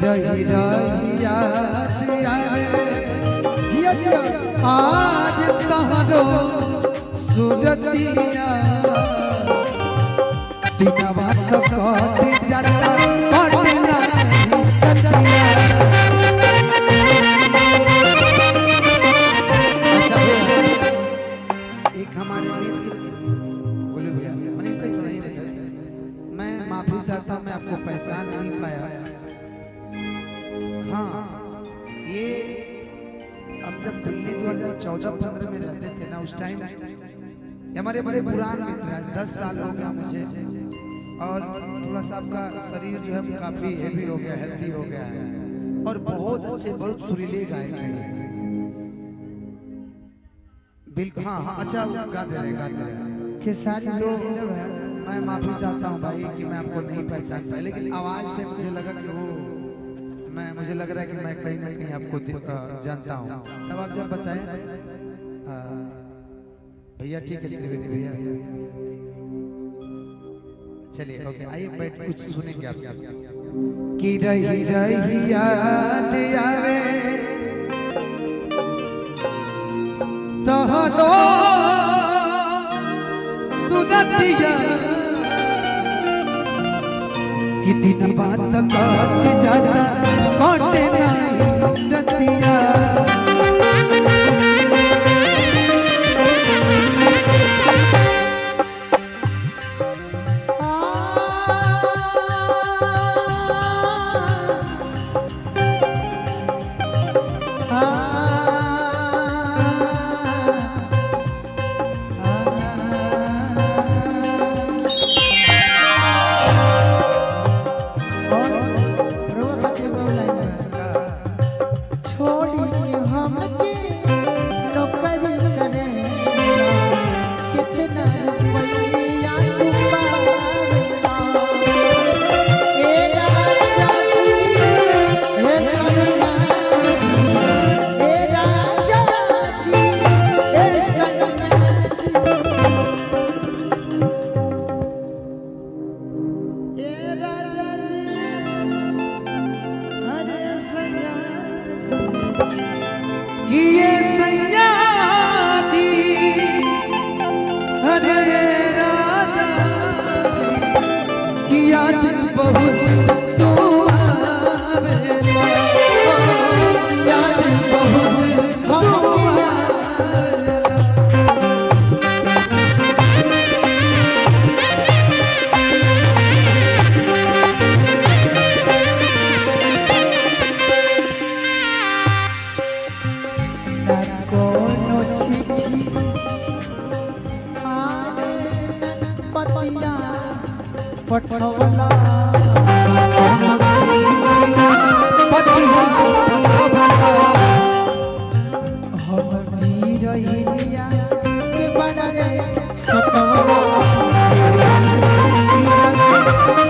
रही रही याद आवे जिया जिया आज तहरो सूरतिया दिनवा तो कट जाता कट नहीं कटिया। अच्छा एक हमारे मित्र बोले भैया मनीष भाई सुनाई रहे, मैं माफी चाहता मैं आपको पहचान नहीं पाया। हाँ ये हम जब दिल्ली 2014-15 में रहते थे ना, उस टाइम हमारे बड़े पुराने मित्र हैं, 10 साल हो गया मुझे, और थोड़ा सा आपका शरीर जो है वो काफी हेवी हो गया, हेल्दी हो गया है, और बहुत अच्छे बहुत सुरीले गायक हैं बिल्कुल। हाँ हाँ अच्छा गाते रहे। तो मैं माफी चाहता हूँ भाई कि मैं आपको नहीं पहचान पाया, लेकिन आवाज से मुझे लगा कि वो मुझे लग रहा है कि मैं कहीं ना कहीं आपको जानता हूँ। तब आप जब बताएं भैया ठीक है त्रिवेणी भैया, चलिए ओके आइए बैठ कुछ सुनेंगे आप सब। कि रही रही याद आवे तहरो सुरतिया कि दिन बात कट जाता कटे नहीं रतिया। ये सैया जी हरे राजा जी की याद बहुत तो आवेला, याद बहुत तो आवेला। पठवला पतिया पठवला हम वीर हिलिया के बड़ा रे सतवला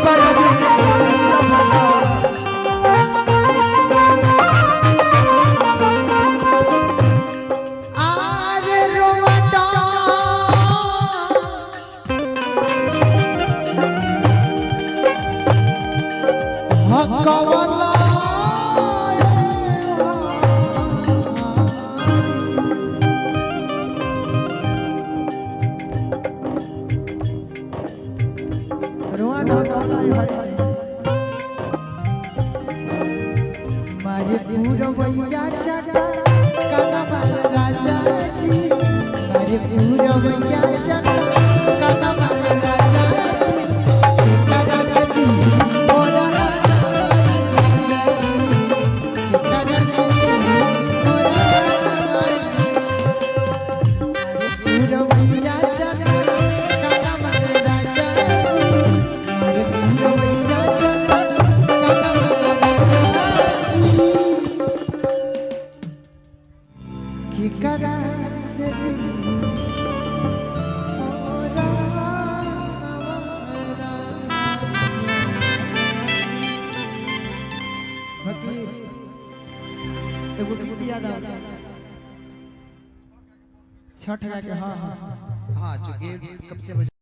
बड़ा रे सतवला। कवला रोआ ढोला मारे पूरवैया चटा काना राजा जी, मारे पूरवैया चटा काना राजा जी, काना सती बोला छठ का हाँ हाँ हाँ चुके कब से